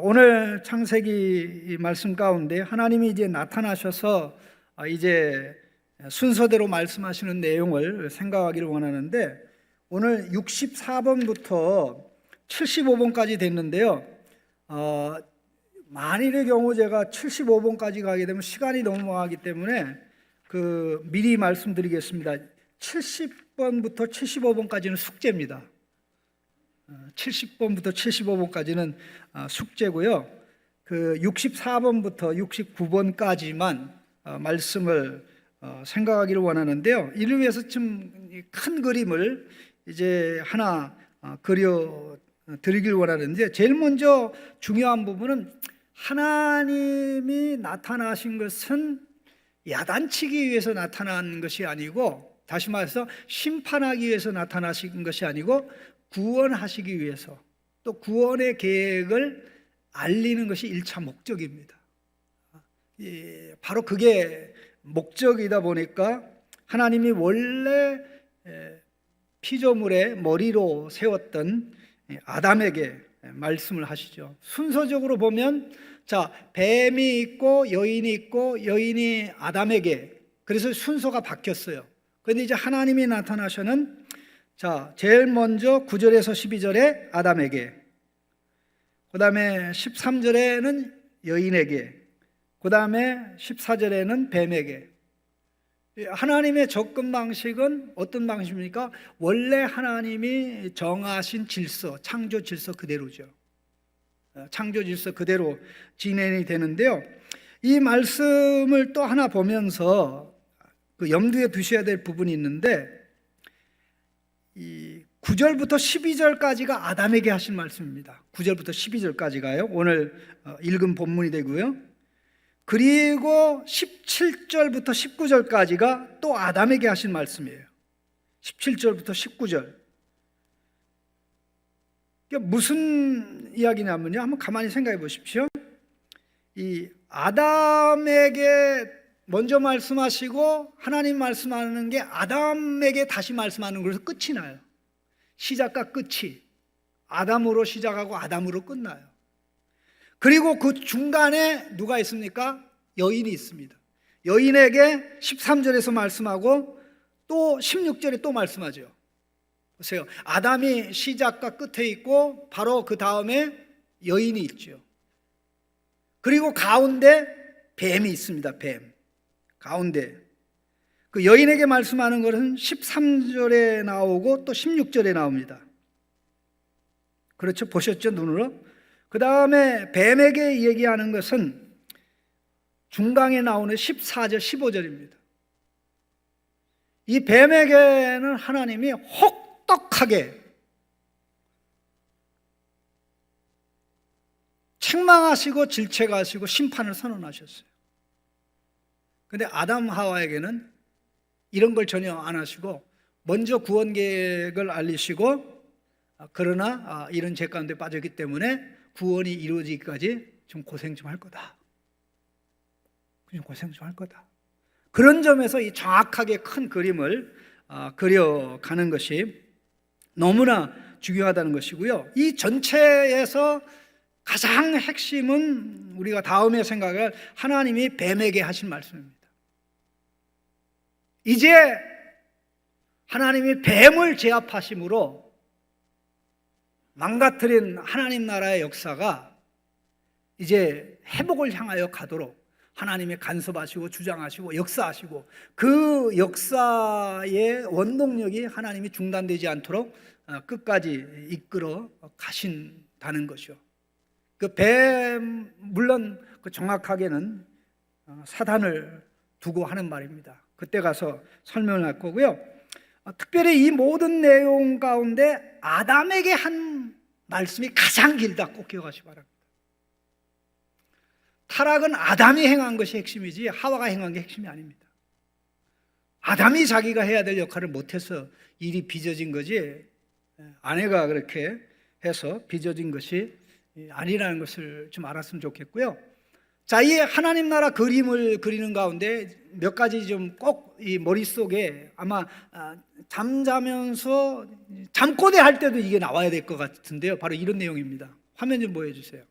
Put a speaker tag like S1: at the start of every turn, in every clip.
S1: 오늘 창세기 말씀 가운데 하나님이 이제 나타나셔서 이제 순서대로 말씀하시는 내용을 생각하기를 원하는데, 오늘 64번부터 75번까지 됐는데요. 만일의 경우 제가 75번까지 가게 되면 시간이 넘어가기 때문에 미리 말씀드리겠습니다. 70번부터 75번까지는 숙제입니다. 70번부터 75번까지는 숙제고요. 64번부터 69번까지만 말씀을 생각하기를 원하는데요. 이를 위해서 좀 큰 그림을 이제 하나 그려 드리길 원하는데, 제일 먼저 중요한 부분은 하나님이 나타나신 것은 야단치기 위해서 나타난 것이 아니고, 다시 말해서 심판하기 위해서 나타나신 것이 아니고 구원하시기 위해서, 또 구원의 계획을 알리는 것이 1차 목적입니다. 바로 그게 목적이다 보니까 하나님이 원래 피조물의 머리로 세웠던 아담에게 말씀을 하시죠. 순서적으로 보면 뱀이 있고 여인이 있고, 여인이 아담에게, 그래서 순서가 바뀌었어요. 그런데 이제 하나님이 나타나셔는 제일 먼저 9절에서 12절에 아담에게, 그 다음에 13절에는 여인에게, 그 다음에 14절에는 뱀에게. 하나님의 접근 방식은 어떤 방식입니까? 원래 하나님이 정하신 질서, 창조 질서 그대로죠. 창조 질서 그대로 진행이 되는데요. 이 말씀을 또 하나 보면서 염두에 두셔야 될 부분이 있는데, 이 9절부터 12절까지가 아담에게 하신 말씀입니다. 9절부터 12절까지가요. 오늘 읽은 본문이 되고요. 그리고 17절부터 19절까지가 또 아담에게 하신 말씀이에요. 17절부터 19절. 이게 무슨 이야기냐면요, 한번 가만히 생각해 보십시오. 이 아담에게 먼저 말씀하시고 하나님 말씀하는 게 아담에게 다시 말씀하는 것에서 끝이 나요. 시작과 끝이 아담으로 시작하고 아담으로 끝나요. 그리고 그 중간에 누가 있습니까? 여인이 있습니다. 여인에게 13절에서 말씀하고 또 16절에 또 말씀하죠. 보세요. 아담이 시작과 끝에 있고 바로 그 다음에 여인이 있죠. 그리고 가운데 뱀이 있습니다. 뱀 가운데. 그 여인에게 말씀하는 것은 13절에 나오고 또 16절에 나옵니다. 그렇죠? 보셨죠? 눈으로? 그 다음에 뱀에게 얘기하는 것은 중간에 나오는 14절, 15절입니다. 이 뱀에게는 하나님이 혹독하게 책망하시고 질책하시고 심판을 선언하셨어요. 그런데 아담 하와에게는 이런 걸 전혀 안 하시고 먼저 구원 계획을 알리시고, 그러나 이런 죄 가운데 빠졌기 때문에 구원이 이루어지기까지 좀 고생 좀 할 거다. 좀 고생 좀 할 거다. 그런 점에서 이 정확하게 큰 그림을 그려가는 것이 너무나 중요하다는 것이고요. 이 전체에서 가장 핵심은 우리가 다음에 생각할 하나님이 뱀에게 하신 말씀입니다. 이제 하나님이 뱀을 제압하심으로 망가뜨린 하나님 나라의 역사가 이제 회복을 향하여 가도록 하나님이 간섭하시고 주장하시고 역사하시고, 그 역사의 원동력이 하나님이 중단되지 않도록 끝까지 이끌어 가신다는 것이요. 그 뱀, 물론 정확하게는 사단을 두고 하는 말입니다. 그때 가서 설명을 할 거고요. 특별히 이 모든 내용 가운데 아담에게 한 말씀이 가장 길다. 꼭 기억하시기 바랍니다. 타락은 아담이 행한 것이 핵심이지 하와가 행한 게 핵심이 아닙니다. 아담이 자기가 해야 될 역할을 못해서 일이 빚어진 거지, 아내가 그렇게 해서 빚어진 것이 아니라는 것을 좀 알았으면 좋겠고요. 이 하나님 나라 그림을 그리는 가운데 몇 가지 좀 꼭 이 머릿속에, 아마 잠자면서 잠꼬대 할 때도 이게 나와야 될 것 같은데요. 바로 이런 내용입니다. 화면 좀 보여주세요.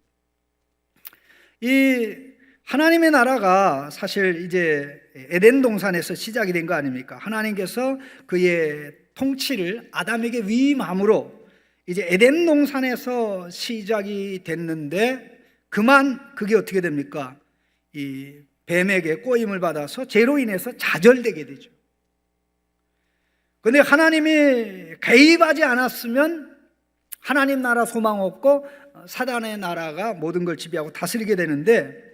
S1: 이 하나님의 나라가 사실 이제 에덴 동산에서 시작이 된 거 아닙니까? 하나님께서 그의 통치를 아담에게 위임함으로 이제 에덴 동산에서 시작이 됐는데, 그만 그게 어떻게 됩니까? 이 뱀에게 꼬임을 받아서 죄로 인해서 좌절되게 되죠. 그런데 하나님이 개입하지 않았으면 하나님 나라 소망 없고 사단의 나라가 모든 걸 지배하고 다스리게 되는데,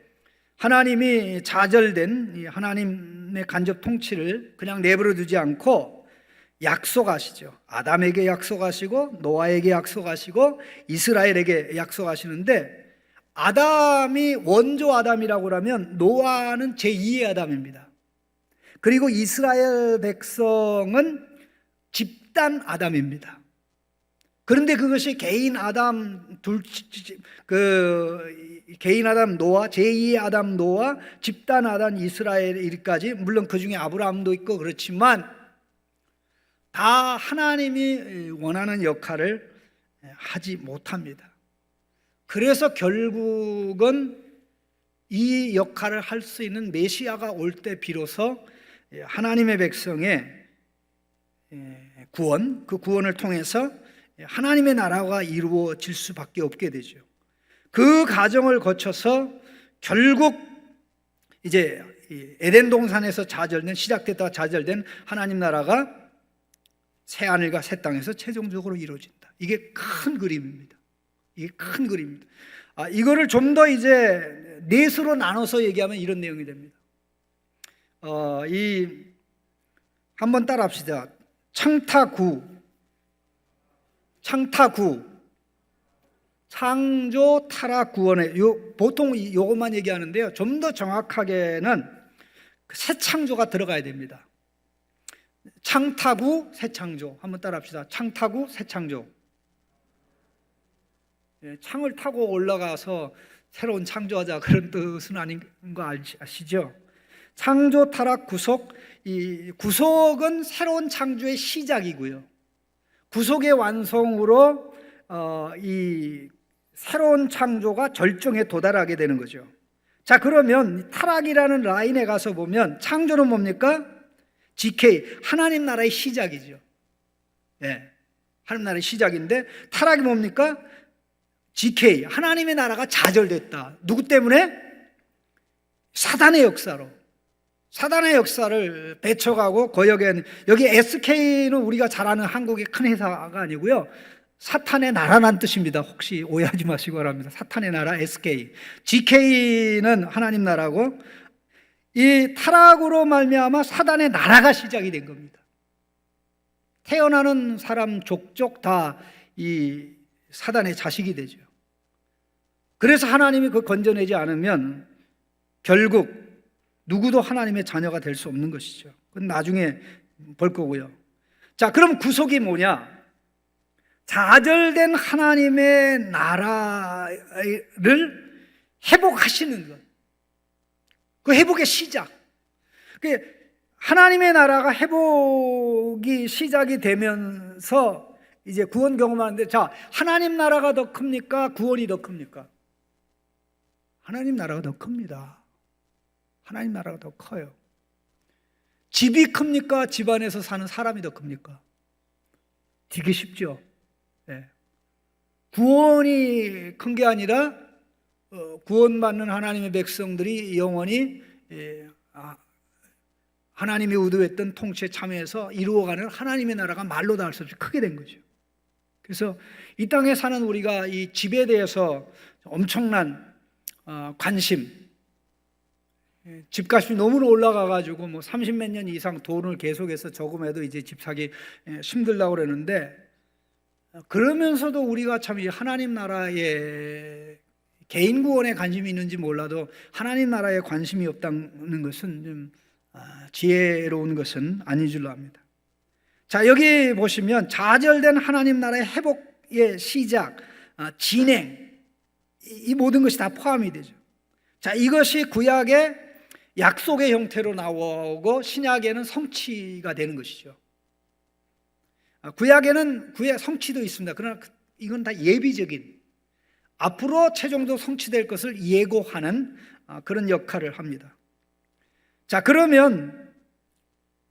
S1: 하나님이 좌절된 이 하나님의 간접 통치를 그냥 내버려 두지 않고 약속하시죠. 아담에게 약속하시고 노아에게 약속하시고 이스라엘에게 약속하시는데, 아담이 원조 아담이라고 하면 노아는 제2의 아담입니다. 그리고 이스라엘 백성은 집단 아담입니다. 그런데 그것이 개인 아담 개인 아담 노아, 제2의 아담 노아, 집단 아담 이스라엘까지, 물론 그 중에 아브라함도 있고 그렇지만 다 하나님이 원하는 역할을 하지 못합니다. 그래서 결국은 이 역할을 할 수 있는 메시아가 올 때 비로소 하나님의 백성의 구원, 그 구원을 통해서 하나님의 나라가 이루어질 수밖에 없게 되죠. 그 과정을 거쳐서 결국 이제 에덴 동산에서 시작됐다가 좌절된 하나님 나라가 새하늘과 새 땅에서 최종적으로 이루어진다. 이게 큰 그림입니다. 이게 큰 그림입니다. 이거를 좀 더 이제 넷으로 나눠서 얘기하면 이런 내용이 됩니다. 한번 따라합시다. 창타구, 창조, 타락, 구원의 보통 이것만 얘기하는데요. 좀 더 정확하게는 새 창조가 들어가야 됩니다. 창타구, 새 창조. 한번 따라합시다. 창타구, 새 창조. 창을 타고 올라가서 새로운 창조하자, 그런 뜻은 아닌 거 아시죠? 창조, 타락, 구속. 이 구속은 새로운 창조의 시작이고요. 구속의 완성으로 이 새로운 창조가 절정에 도달하게 되는 거죠. 자, 그러면 타락이라는 라인에 가서 보면 창조는 뭡니까? GK, 하나님 나라의 시작이죠. 하나님 나라의 시작인데, 타락이 뭡니까? GK, 하나님의 나라가 좌절됐다. 누구 때문에? 사단의 역사로. 사단의 역사를 배척하고 거역에, 여기 SK는 우리가 잘 아는 한국의 큰 회사가 아니고요, 사탄의 나라란 뜻입니다. 혹시 오해하지 마시기 바랍니다. 사탄의 나라 SK, GK는 하나님 나라고, 이 타락으로 말미암아 사단의 나라가 시작이 된 겁니다. 태어나는 사람 족족 다 이 사단의 자식이 되죠. 그래서 하나님이 그걸 건져내지 않으면 결국 누구도 하나님의 자녀가 될 수 없는 것이죠. 그건 나중에 볼 거고요. 자, 그럼 구속이 뭐냐? 좌절된 하나님의 나라를 회복하시는 것. 그 회복의 시작. 하나님의 나라가 회복이 시작이 되면서 이제 구원 경험하는데, 자, 하나님 나라가 더 큽니까? 구원이 더 큽니까? 하나님 나라가 더 큽니다. 하나님 나라가 더 커요. 집이 큽니까? 집 안에서 사는 사람이 더 큽니까? 되게 쉽죠. 구원이 큰 게 아니라 구원받는 하나님의 백성들이 영원히 하나님이 의도했던 통치에 참여해서 이루어가는 하나님의 나라가 말로 다 할 수 없이 크게 된 거죠. 그래서 이 땅에 사는 우리가 이 집에 대해서 엄청난 관심, 집값이 너무나 올라가가지고 뭐 30몇 년 이상 돈을 계속해서 저금해도 이제 집 사기 힘들다고 그러는데, 그러면서도 우리가 참 이 하나님 나라에 개인 구원에 관심이 있는지 몰라도 하나님 나라에 관심이 없다는 것은 좀 지혜로운 것은 아닌 줄로 압니다. 자, 여기 보시면 좌절된 하나님 나라의 회복의 시작, 진행, 이 모든 것이 다 포함이 되죠. 자, 이것이 구약의 약속의 형태로 나오고 신약에는 성취가 되는 것이죠. 구약에는 구약 성취도 있습니다. 그러나 이건 다 예비적인, 앞으로 최종적으로 성취될 것을 예고하는 그런 역할을 합니다. 자, 그러면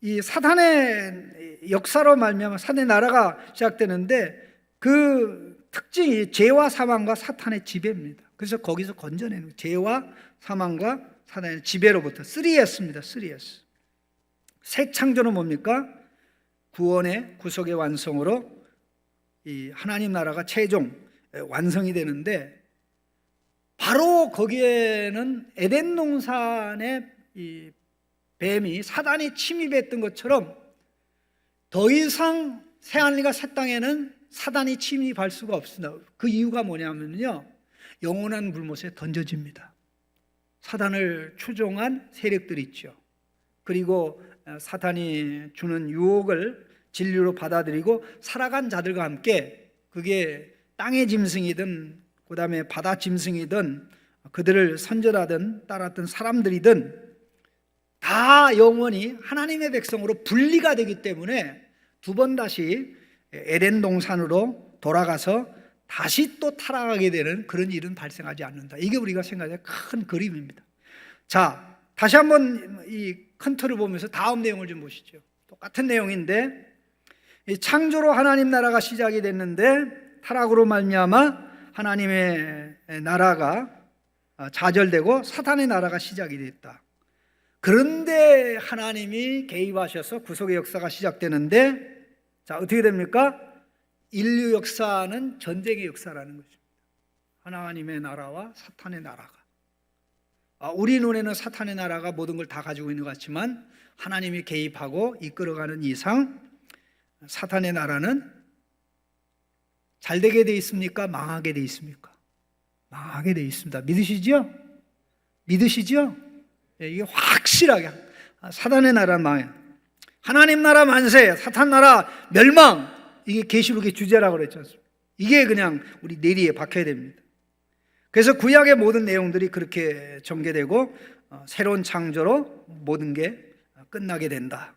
S1: 이 사탄의 역사로 말미암아 사탄의 나라가 시작되는데 그 특징이 죄와 사망과 사탄의 지배입니다. 그래서 거기서 건져내는 죄와 사망과 사탄의 지배로부터 3S입니다. 3S. 새 창조는 뭡니까? 구원의 구속의 완성으로 이 하나님 나라가 최종 완성이 되는데, 바로 거기에는 에덴 동산의 이 뱀이 사단이 침입했던 것처럼 더 이상 새하늘과 새 땅에는 사단이 침입할 수가 없습니다. 그 이유가 뭐냐면요, 영원한 불못에 던져집니다. 사단을 추종한 세력들이 있죠. 그리고 사탄이 주는 유혹을 진리로 받아들이고 살아간 자들과 함께, 그게 땅의 짐승이든 그 다음에 바다 짐승이든 그들을 선전하든 따랐던 사람들이든 다 영원히 하나님의 백성으로 분리가 되기 때문에 두 번 다시 에덴 동산으로 돌아가서 다시 또 타락하게 되는 그런 일은 발생하지 않는다. 이게 우리가 생각하는 큰 그림입니다. 자, 다시 한번 이 큰 틀을 보면서 다음 내용을 좀 보시죠. 똑같은 내용인데, 이 창조로 하나님 나라가 시작이 됐는데 타락으로 말미암아 하나님의 나라가 좌절되고 사탄의 나라가 시작이 됐다. 그런데 하나님이 개입하셔서 구속의 역사가 시작되는데, 자, 어떻게 됩니까? 인류 역사는 전쟁의 역사라는 것입니다. 하나님의 나라와 사탄의 나라가, 우리 눈에는 사탄의 나라가 모든 걸 다 가지고 있는 것 같지만 하나님이 개입하고 이끌어가는 이상 사탄의 나라는 잘 되게 돼 있습니까? 망하게 돼 있습니까? 망하게 돼 있습니다. 믿으시죠? 믿으시죠? 이게 확실하게 사탄의 나라는 망해요. 하나님 나라 만세, 사탄 나라 멸망, 이게 계시록의 주제라고 그랬지 않습니까? 이게 그냥 우리 뇌리에 박혀야 됩니다. 그래서 구약의 모든 내용들이 그렇게 전개되고 새로운 창조로 모든 게 끝나게 된다.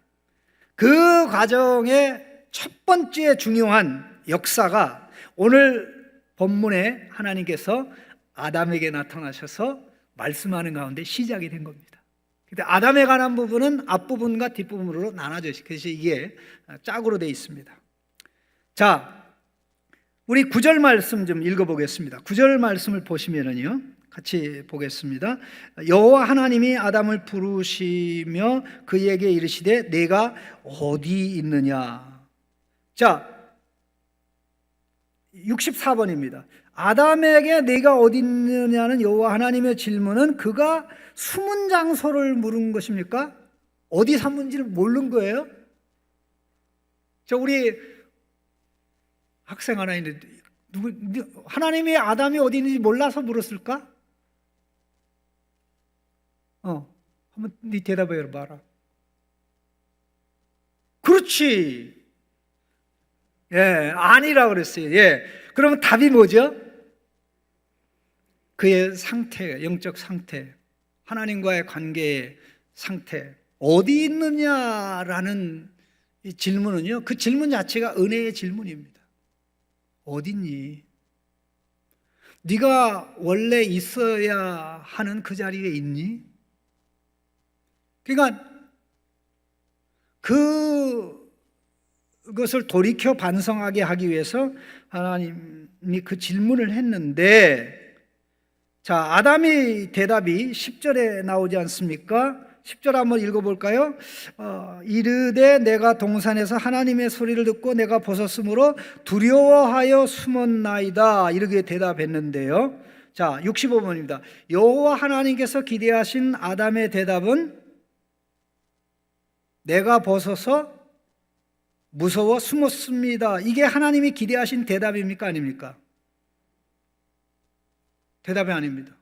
S1: 그 과정의 첫 번째 중요한 역사가 오늘 본문에 하나님께서 아담에게 나타나셔서 말씀하는 가운데 시작이 된 겁니다. 근데 아담에 관한 부분은 앞부분과 뒷부분으로 나눠져 있어요. 그래서 이게 짝으로 되어 있습니다. 자, 우리 9절 말씀 좀 읽어보겠습니다. 9절 말씀을 보시면은요, 같이 보겠습니다. 여호와 하나님이 아담을 부르시며 그에게 이르시되 내가 어디 있느냐. 자, 64번입니다. 아담에게 내가 어디 있느냐는 여호와 하나님의 질문은 그가 숨은 장소를 물은 것입니까? 어디 샀는지를 모르는 거예요? 우리 학생 하나 있는데 하나님이 아담이 어디 있는지 몰라서 물었을까? 한번 네 대답해 봐라. 그렇지. 예, 아니라 그랬어요. 예, 그러면 답이 뭐죠? 그의 상태, 영적 상태, 하나님과의 관계의 상태, 어디 있느냐라는 이 질문은요, 그 질문 자체가 은혜의 질문입니다. 어딨니? 네가 원래 있어야 하는 그 자리에 있니? 그러니까 그것을 돌이켜 반성하게 하기 위해서 하나님이 그 질문을 했는데, 자, 아담의 대답이 10절에 나오지 않습니까? 10절 한번 읽어볼까요? 이르되 내가 동산에서 하나님의 소리를 듣고 내가 벗었으므로 두려워하여 숨었나이다. 이렇게 대답했는데요. 자, 65번입니다. 여호와 하나님께서 기대하신 아담의 대답은 내가 벗어서 무서워 숨었습니다. 이게 하나님이 기대하신 대답입니까? 아닙니까? 대답이 아닙니다.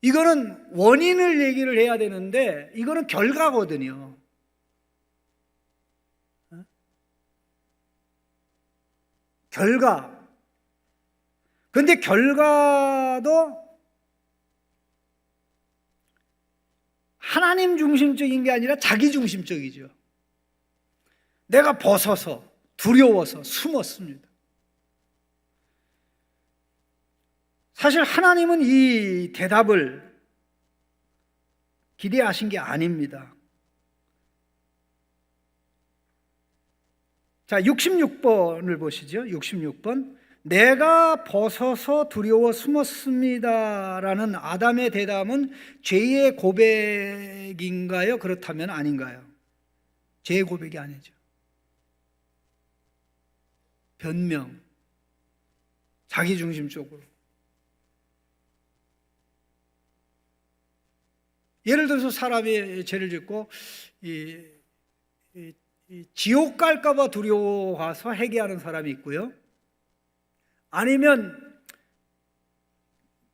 S1: 이거는 원인을 얘기를 해야 되는데 이거는 결과거든요. 결과. 그런데 결과도 하나님 중심적인 게 아니라 자기 중심적이죠. 내가 벗어서 두려워서 숨었습니다. 사실 하나님은 이 대답을 기대하신 게 아닙니다. 자, 66번을 보시죠. 66번. 내가 벗어서 두려워 숨었습니다라는 아담의 대답은 죄의 고백인가요? 그렇다면 아닌가요? 죄의 고백이 아니죠. 변명, 자기중심적으로. 예를 들어서 사람이 죄를 짓고 지옥 갈까 봐 두려워서 회개하는 사람이 있고요. 아니면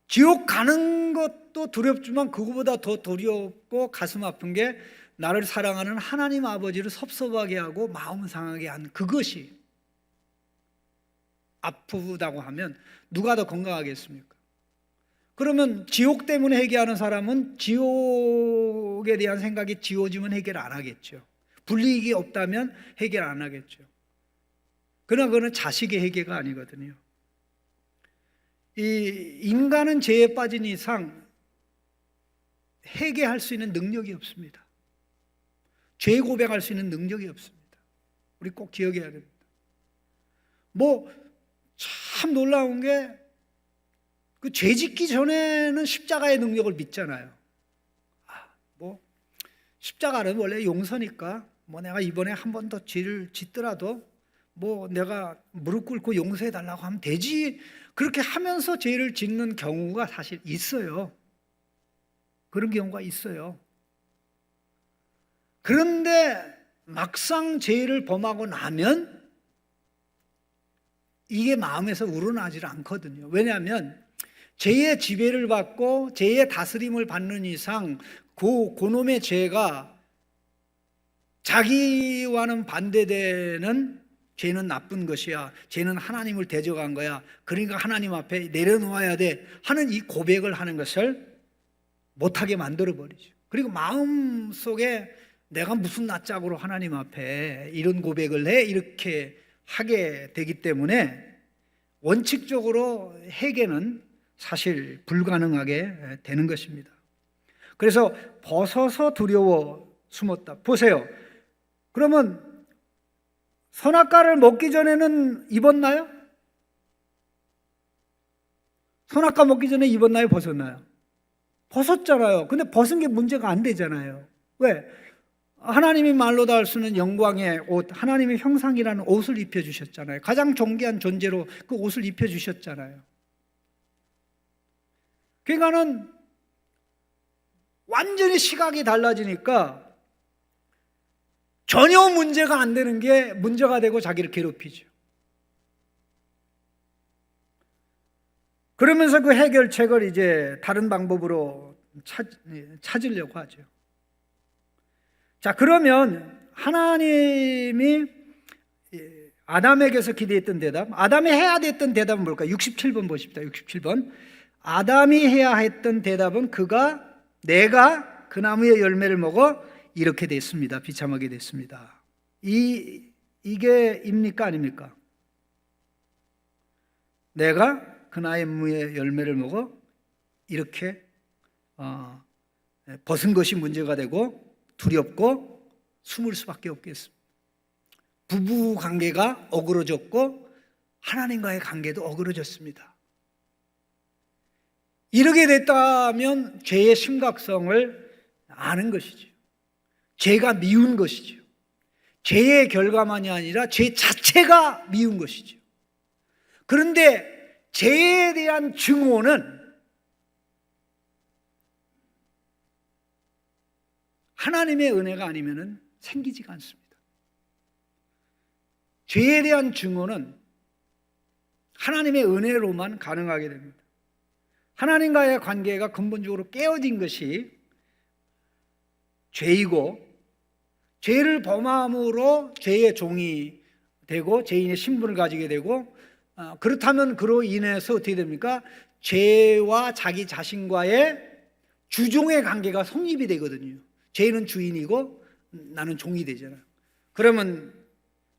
S1: 지옥 가는 것도 두렵지만 그거보다 더 두렵고 가슴 아픈 게 나를 사랑하는 하나님 아버지를 섭섭하게 하고 마음 상하게 하는 그것이 아프다고 하면 누가 더 건강하겠습니까? 그러면 지옥 때문에 회개하는 사람은 지옥에 대한 생각이 지워지면 해결 안 하겠죠. 불이익이 없다면 해결 안 하겠죠. 그러나 그거는 자식의 회개가 아니거든요. 이 인간은 죄에 빠진 이상 회개할 수 있는 능력이 없습니다. 죄 고백할 수 있는 능력이 없습니다. 우리 꼭 기억해야 됩니다. 참 놀라운 게 그 죄 짓기 전에는 십자가의 능력을 믿잖아요. 십자가는 원래 용서니까 내가 이번에 한 번 더 죄를 짓더라도 내가 무릎 꿇고 용서해 달라고 하면 되지. 그렇게 하면서 죄를 짓는 경우가 사실 있어요. 그런 경우가 있어요. 그런데 막상 죄를 범하고 나면 이게 마음에서 우러나질 않거든요. 왜냐하면 죄의 지배를 받고 죄의 다스림을 받는 이상 그놈의 죄가 자기와는 반대되는 죄는 나쁜 것이야. 죄는 하나님을 대적한 거야. 그러니까 하나님 앞에 내려놓아야 돼 하는 이 고백을 하는 것을 못하게 만들어버리죠. 그리고 마음속에 내가 무슨 낯짝으로 하나님 앞에 이런 고백을 해? 이렇게 하게 되기 때문에 원칙적으로 회개는 사실 불가능하게 되는 것입니다. 그래서 벗어서 두려워 숨었다. 보세요. 그러면 선악과를 먹기 전에는 입었나요? 선악과 먹기 전에 입었나요? 벗었나요? 벗었잖아요. 근데 벗은 게 문제가 안 되잖아요. 왜? 하나님이 말로 다 할 수 있는 영광의 옷, 하나님의 형상이라는 옷을 입혀주셨잖아요. 가장 존귀한 존재로 그 옷을 입혀주셨잖아요. 그러니까는 완전히 시각이 달라지니까 전혀 문제가 안 되는 게 문제가 되고 자기를 괴롭히죠. 그러면서 그 해결책을 이제 다른 방법으로 찾으려고 하죠. 자, 그러면 하나님이 아담에게서 기대했던 대답, 아담이 해야 됐던 대답은 뭘까요? 67번 보십시다. 67번. 아담이 해야 했던 대답은 내가 그 나무의 열매를 먹어 이렇게 됐습니다. 비참하게 됐습니다. 이게 입니까 아닙니까? 내가 그 나무의 열매를 먹어 이렇게 벗은 것이 문제가 되고 두렵고 숨을 수밖에 없겠습니다. 부부 관계가 어그러졌고 하나님과의 관계도 어그러졌습니다. 이렇게 됐다면 죄의 심각성을 아는 것이죠. 죄가 미운 것이죠. 죄의 결과만이 아니라 죄 자체가 미운 것이죠. 그런데 죄에 대한 증오는 하나님의 은혜가 아니면 생기지가 않습니다. 죄에 대한 증오는 하나님의 은혜로만 가능하게 됩니다. 하나님과의 관계가 근본적으로 깨어진 것이 죄이고, 죄를 범함으로 죄의 종이 되고 죄인의 신분을 가지게 되고, 그렇다면 그로 인해서 어떻게 됩니까? 죄와 자기 자신과의 주종의 관계가 성립이 되거든요. 죄는 주인이고 나는 종이 되잖아요. 그러면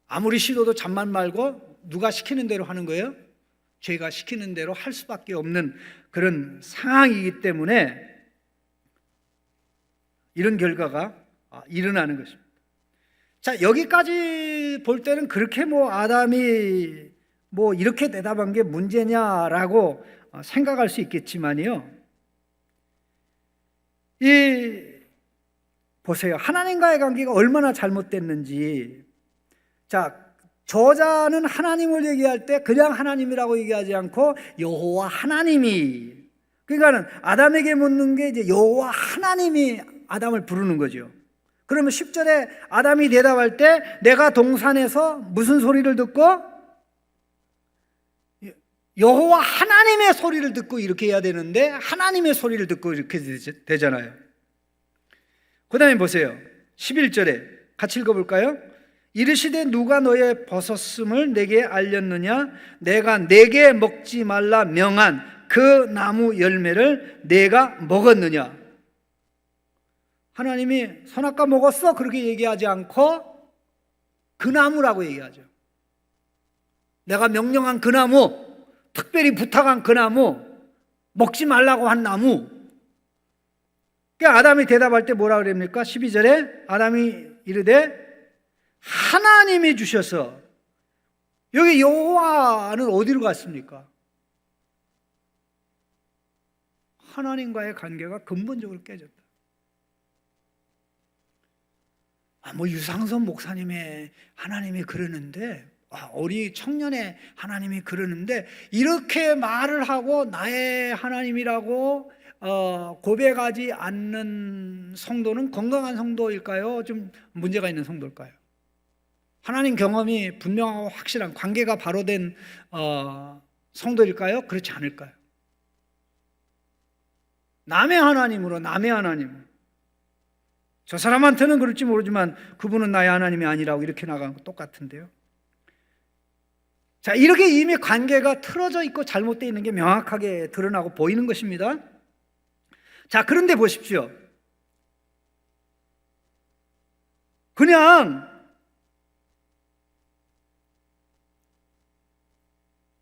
S1: 아무리 시도도 잠만 말고 누가 시키는 대로 하는 거예요? 죄가 시키는 대로 할 수밖에 없는 그런 상황이기 때문에 이런 결과가 일어나는 것입니다. 자, 여기까지 볼 때는 그렇게 아담이 이렇게 대답한 게 문제냐라고 생각할 수 있겠지만요. 보세요. 하나님과의 관계가 얼마나 잘못됐는지. 자, 저자는 하나님을 얘기할 때 그냥 하나님이라고 얘기하지 않고 여호와 하나님이, 그러니까는 아담에게 묻는 게 이제 여호와 하나님이 아담을 부르는 거죠. 그러면 10절에 아담이 대답할 때 내가 동산에서 무슨 소리를 듣고? 여호와 하나님의 소리를 듣고 이렇게 해야 되는데 하나님의 소리를 듣고 이렇게 되잖아요. 그 다음에 보세요. 11절에 같이 읽어볼까요? 이르시되 누가 너의 벗었음을 내게 알렸느냐? 내가 내게 먹지 말라 명한 그 나무 열매를 내가 먹었느냐? 하나님이 선악과 먹었어? 그렇게 얘기하지 않고 그 나무라고 얘기하죠. 내가 명령한 그 나무, 특별히 부탁한 그 나무, 먹지 말라고 한 나무. 그러니까 아담이 대답할 때 뭐라 그럽니까? 12절에 아담이 이르되 하나님이 주셔서, 여기 여호와는 어디로 갔습니까? 하나님과의 관계가 근본적으로 깨졌다. 유상선 목사님의 하나님이 그러는데, 우리 청년의 하나님이 그러는데, 이렇게 말을 하고 나의 하나님이라고 고백하지 않는 성도는 건강한 성도일까요? 좀 문제가 있는 성도일까요? 하나님 경험이 분명하고 확실한 관계가 바로 된 성도일까요? 그렇지 않을까요? 남의 하나님으로, 남의 하나님, 저 사람한테는 그럴지 모르지만 그분은 나의 하나님이 아니라고 이렇게 나가는 거 똑같은데요. 자, 이렇게 이미 관계가 틀어져 있고 잘못되어 있는 게 명확하게 드러나고 보이는 것입니다. 자, 그런데 보십시오. 그냥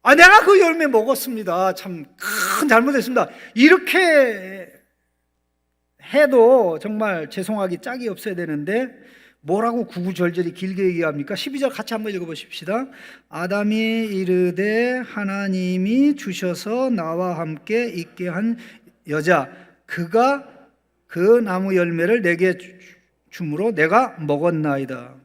S1: 내가 그 열매 먹었습니다. 참 큰 잘못했습니다. 이렇게 해도 정말 죄송하기 짝이 없어야 되는데 뭐라고 구구절절히 길게 얘기합니까? 12절 같이 한번 읽어보십시다. 아담이 이르되 하나님이 주셔서 나와 함께 있게 한 여자, 그가 그 나무 열매를 내게 주므로 내가 먹었나이다.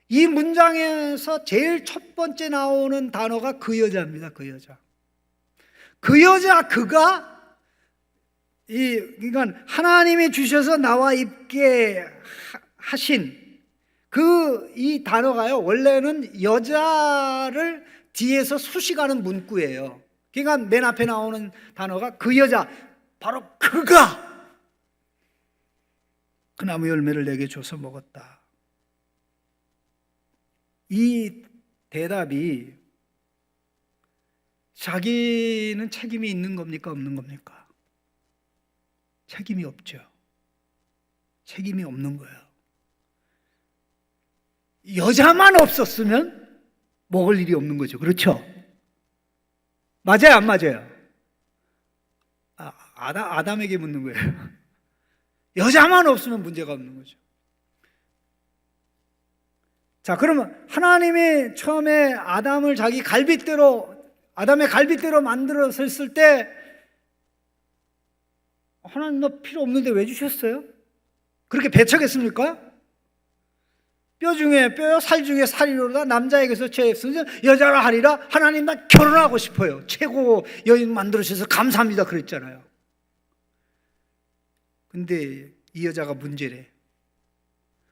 S1: 이 문장에서 제일 첫 번째 나오는 단어가 그 여자입니다. 그 여자. 그 여자, 그가, 그러니까 하나님이 주셔서 나와 있게 하신 이 단어가요, 원래는 여자를 뒤에서 수식하는 문구예요. 그러니까 맨 앞에 나오는 단어가 그 여자, 바로 그가 그 나무 열매를 내게 줘서 먹었다. 이 대답이 자기는 책임이 있는 겁니까? 없는 겁니까? 책임이 없죠. 책임이 없는 거예요. 여자만 없었으면 먹을 일이 없는 거죠. 그렇죠? 맞아요, 안 맞아요? 아담에게 묻는 거예요. 여자만 없으면 문제가 없는 거죠. 자, 그러면 하나님이 처음에 아담을 자기 갈빗대로, 아담의 갈빗대로 만들었을 때 하나님 너 필요 없는데 왜 주셨어요? 그렇게 배척했습니까? 뼈 중에 뼈요, 살 중에 살이로다. 남자에게서 죄했으니 여자라 하리라. 하나님 나 결혼하고 싶어요. 최고 여인 만들어주셔서 감사합니다 그랬잖아요. 근데 이 여자가 문제래.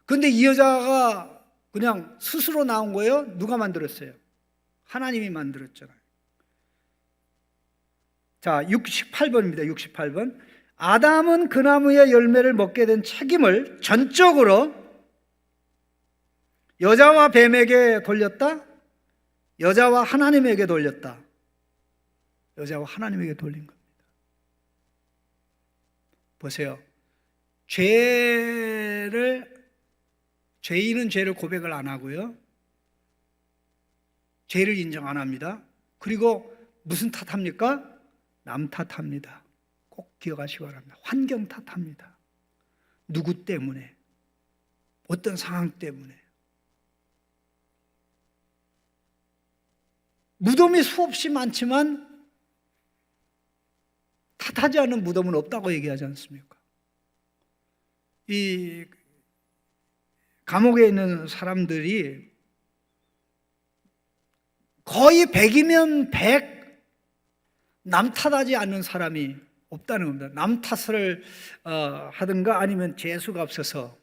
S1: 근데 이 여자가 그냥 스스로 나온 거예요? 누가 만들었어요? 하나님이 만들었잖아요. 자, 68번입니다. 68번. 아담은 그 나무의 열매를 먹게 된 책임을 전적으로 여자와 뱀에게 돌렸다? 여자와 하나님에게 돌렸다. 여자와 하나님에게 돌린 겁니다. 보세요. 죄인은 죄를 고백을 안 하고요. 죄를 인정 안 합니다. 그리고 무슨 탓합니까? 남 탓합니다. 꼭 기억하시기 바랍니다. 환경 탓합니다. 누구 때문에, 어떤 상황 때문에. 무덤이 수없이 많지만 탓하지 않는 무덤은 없다고 얘기하지 않습니까? 이 감옥에 있는 사람들이 거의 100이면 100 남 탓하지 않는 사람이 없다는 겁니다. 남 탓을 하든가 아니면 재수가 없어서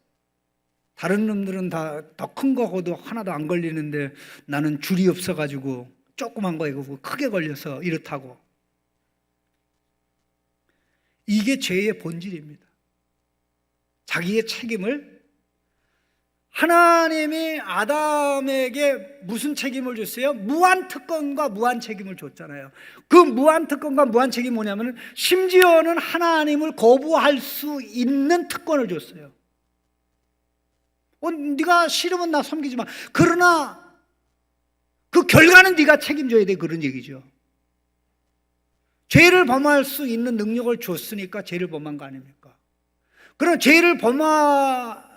S1: 다른 놈들은 다 더 큰 거고도 하나도 안 걸리는데 나는 줄이 없어가지고 조그만 거에 크게 걸려서 이렇다고. 이게 죄의 본질입니다. 자기의 책임을, 하나님이 아담에게 무슨 책임을 줬어요? 무한 특권과 무한 책임을 줬잖아요. 그 무한 특권과 무한 책임이 뭐냐면 심지어는 하나님을 거부할 수 있는 특권을 줬어요. 네가 싫으면 나 섬기지 마. 그러나 그 결과는 네가 책임져야 돼, 그런 얘기죠. 죄를 범할 수 있는 능력을 줬으니까 죄를 범한 거 아닙니까? 그럼 죄를 범하더라도,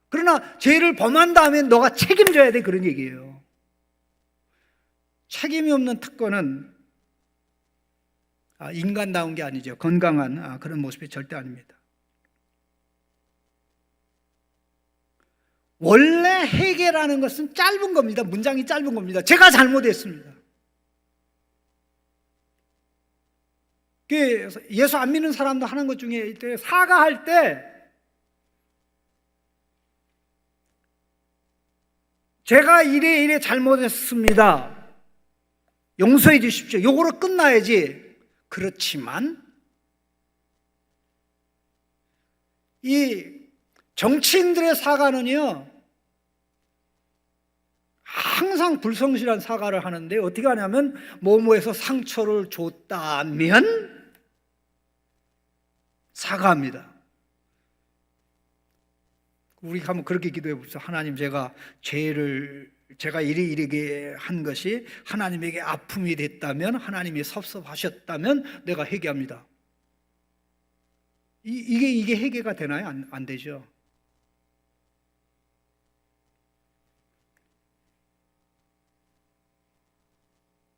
S1: 그러나 죄를 범한 다음에 너가 책임져야 돼, 그런 얘기예요. 책임이 없는 특권은 인간다운 게 아니죠. 건강한 그런 모습이 절대 아닙니다. 원래 회개라는 것은 짧은 겁니다. 문장이 짧은 겁니다. 제가 잘못했습니다. 예수 안 믿는 사람도 하는 것 중에 사과할 때 제가 이래 잘못했습니다. 용서해 주십시오. 요거로 끝나야지. 그렇지만 이 정치인들의 사과는요, 항상 불성실한 사과를 하는데 어떻게 하냐면 뭐뭐에서 상처를 줬다면 사과합니다. 우리 한번 그렇게 기도해 봅시다. 하나님, 제가 이리게 한 것이 하나님에게 아픔이 됐다면, 하나님이 섭섭하셨다면 내가 회개합니다. 이게 회개가 되나요? 안 되죠.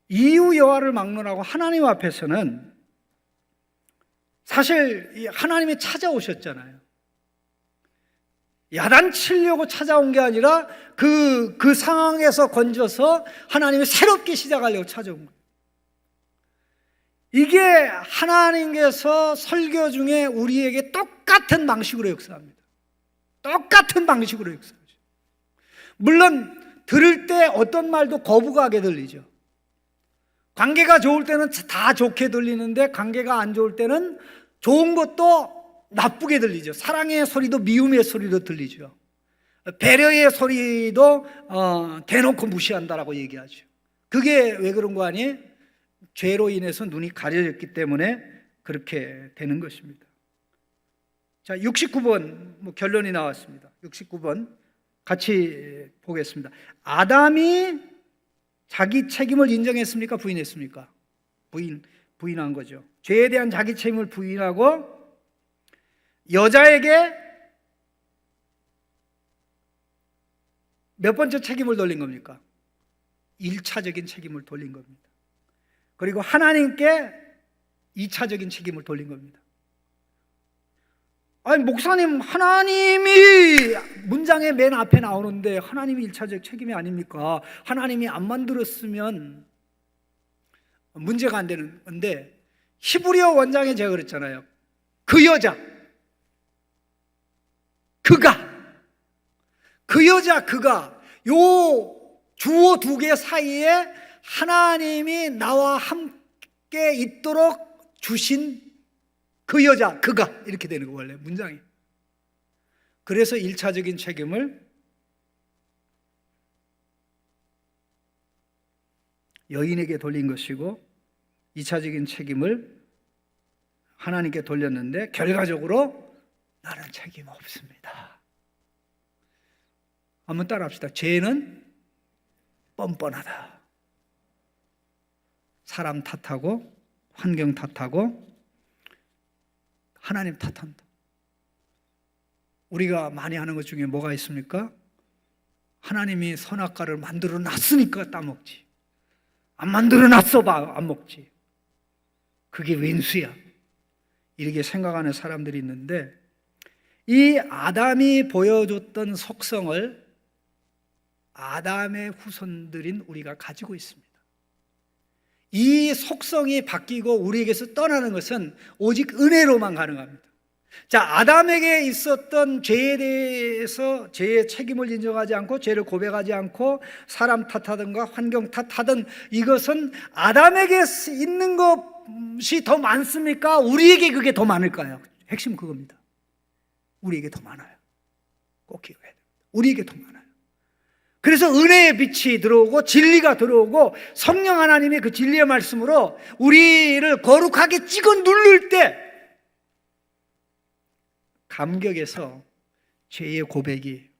S1: 이유 여하를 막론하고 하나님 앞에서는 사실 하나님이 찾아오셨잖아요. 야단치려고 찾아온 게 아니라 그 상황에서 건져서 하나님이 새롭게 시작하려고 찾아온 거예요. 이게 하나님께서 설교 중에 우리에게 똑같은 방식으로 역사합니다. 똑같은 방식으로 역사하죠. 물론 들을 때 어떤 말도 거부가게 들리죠. 관계가 좋을 때는 다 좋게 들리는데 관계가 안 좋을 때는 좋은 것도 나쁘게 들리죠. 사랑의 소리도 미움의 소리도 들리죠. 배려의 소리도 대놓고 무시한다라고 얘기하죠. 그게 왜 그런 거 아니? 죄로 인해서 눈이 가려졌기 때문에 그렇게 되는 것입니다. 자, 69번 결론이 나왔습니다. 69번 같이 보겠습니다. 아담이 자기 책임을 인정했습니까? 부인했습니까? 부인한 거죠. 죄에 대한 자기 책임을 부인하고 여자에게 몇 번째 책임을 돌린 겁니까? 1차적인 책임을 돌린 겁니다. 그리고 하나님께 2차적인 책임을 돌린 겁니다. 아니, 목사님, 하나님이 문장의 맨 앞에 나오는데 하나님이 1차적 책임이 아닙니까? 하나님이 안 만들었으면 문제가 안 되는 건데, 히브리어 원장에 제가 그랬잖아요. 그 여자, 그가 요 주어 두 개 사이에 하나님이 나와 함께 있도록 주신 그 여자, 그가, 이렇게 되는 거 원래 문장이. 그래서 1차적인 책임을 여인에게 돌린 것이고 2차적인 책임을 하나님께 돌렸는데 결과적으로 나는 책임 없습니다. 한번 따라합시다. 죄는 뻔뻔하다. 사람 탓하고 환경 탓하고 하나님 탓한다. 우리가 많이 하는 것 중에 뭐가 있습니까? 하나님이 선악과를 만들어 놨으니까 따먹지. 안 만들어 놨어 봐, 안 먹지. 그게 웬수야. 이렇게 생각하는 사람들이 있는데, 이 아담이 보여줬던 속성을 아담의 후손들인 우리가 가지고 있습니다. 이 속성이 바뀌고 우리에게서 떠나는 것은 오직 은혜로만 가능합니다. 자, 아담에게 있었던 죄에 대해서 죄의 책임을 인정하지 않고 죄를 고백하지 않고 사람 탓하든가 환경 탓하든, 이것은 아담에게 있는 것이 더 많습니까? 우리에게 그게 더 많을까요? 핵심 그겁니다. 우리에게 더 많아요. 꼭 기억해야 됩니다. 우리에게 더 많아요. 그래서 은혜의 빛이 들어오고 진리가 들어오고 성령 하나님의 그 진리의 말씀으로 우리를 거룩하게 찍어 누를 때 감격에서 죄의 고백이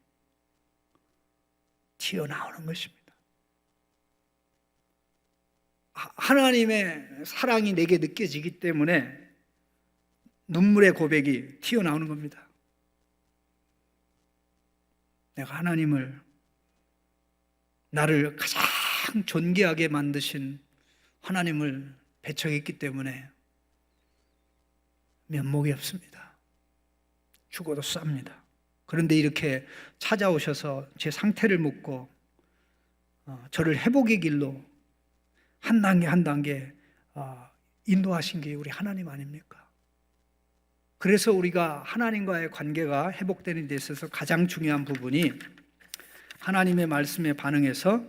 S1: 튀어나오는 것입니다. 하나님의 사랑이 내게 느껴지기 때문에 눈물의 고백이 튀어나오는 겁니다. 내가 하나님을, 나를 가장 존귀하게 만드신 하나님을 배척했기 때문에 면목이 없습니다. 죽어도 쌉니다. 그런데 이렇게 찾아오셔서 제 상태를 묻고 저를 회복의 길로 한 단계 한 단계 인도하신 게 우리 하나님 아닙니까? 그래서 우리가 하나님과의 관계가 회복되는 데 있어서 가장 중요한 부분이 하나님의 말씀에 반응해서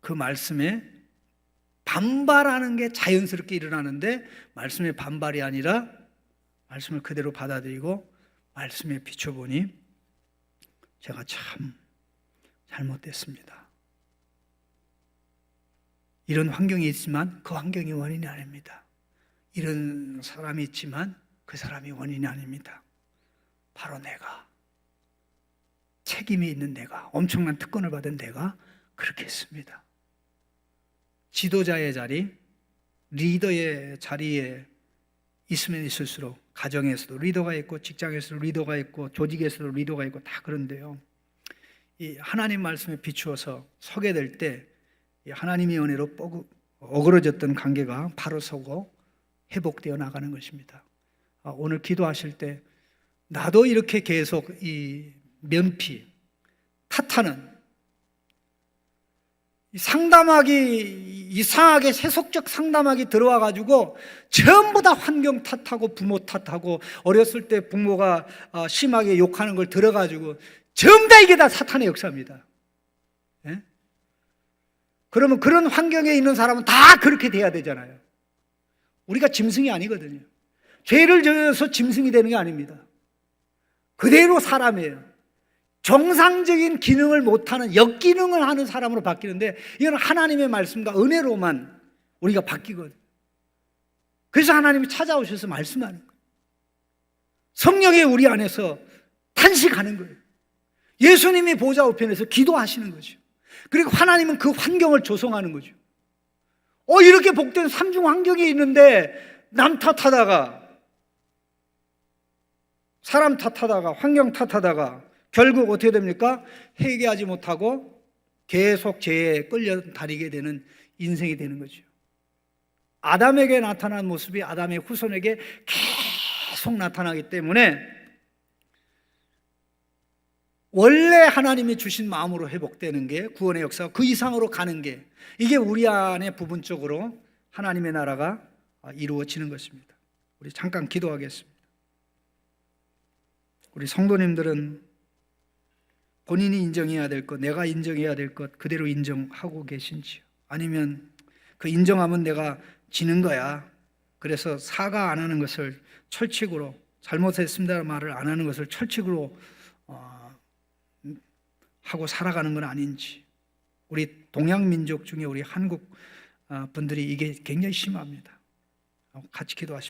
S1: 그 말씀에 반발하는 게 자연스럽게 일어나는데, 말씀의 반발이 아니라 말씀을 그대로 받아들이고 말씀에 비춰보니 제가 참 잘못됐습니다. 이런 환경이 있지만 그 환경이 원인이 아닙니다. 이런 사람이 있지만 그 사람이 원인이 아닙니다. 바로 내가, 책임이 있는 내가, 엄청난 특권을 받은 내가 그렇게 했습니다. 지도자의 자리, 리더의 자리에 있으면 있을수록 가정에서도 리더가 있고 직장에서도 리더가 있고 조직에서도 리더가 있고 다 그런데요, 이 하나님 말씀에 비추어서 서게 될 때 하나님의 은혜로 어그러졌던 관계가 바로 서고 회복되어 나가는 것입니다. 오늘 기도하실 때 나도 이렇게 계속 이 면피, 탓하는, 상담하기 이상하게 세속적 상담하기 들어와가지고 전부 다 환경 탓하고 부모 탓하고 어렸을 때 부모가 심하게 욕하는 걸 들어가지고 전부 다 이게 다 사탄의 역사입니다. 예? 그러면 그런 환경에 있는 사람은 다 그렇게 돼야 되잖아요. 우리가 짐승이 아니거든요. 죄를 지어서 짐승이 되는 게 아닙니다. 그대로 사람이에요. 정상적인 기능을 못하는 역기능을 하는 사람으로 바뀌는데, 이건 하나님의 말씀과 은혜로만 우리가 바뀌거든요. 그래서 하나님이 찾아오셔서 말씀하는 거예요. 성령이 우리 안에서 탄식하는 거예요. 예수님이 보좌 우편에서 기도하시는 거죠. 그리고 하나님은 그 환경을 조성하는 거죠. 이렇게 복된 삼중 환경이 있는데 남 탓하다가, 사람 탓하다가, 환경 탓하다가 결국 어떻게 됩니까? 회개하지 못하고 계속 죄에 끌려다니게 되는 인생이 되는 거죠. 아담에게 나타난 모습이 아담의 후손에게 계속 나타나기 때문에 원래 하나님이 주신 마음으로 회복되는 게 구원의 역사가 그 이상으로 가는 게, 이게 우리 안에 부분적으로 하나님의 나라가 이루어지는 것입니다. 우리 잠깐 기도하겠습니다. 우리 성도님들은 본인이 인정해야 될 것, 내가 인정해야 될 것 그대로 인정하고 계신지요? 아니면 그 인정하면 내가 지는 거야, 그래서 사과 안 하는 것을 철칙으로, 잘못했습니다라는 말을 안 하는 것을 철칙으로 하고 살아가는 건 아닌지. 우리 동양민족 중에 우리 한국 분들이 이게 굉장히 심합니다. 같이 기도하십시오.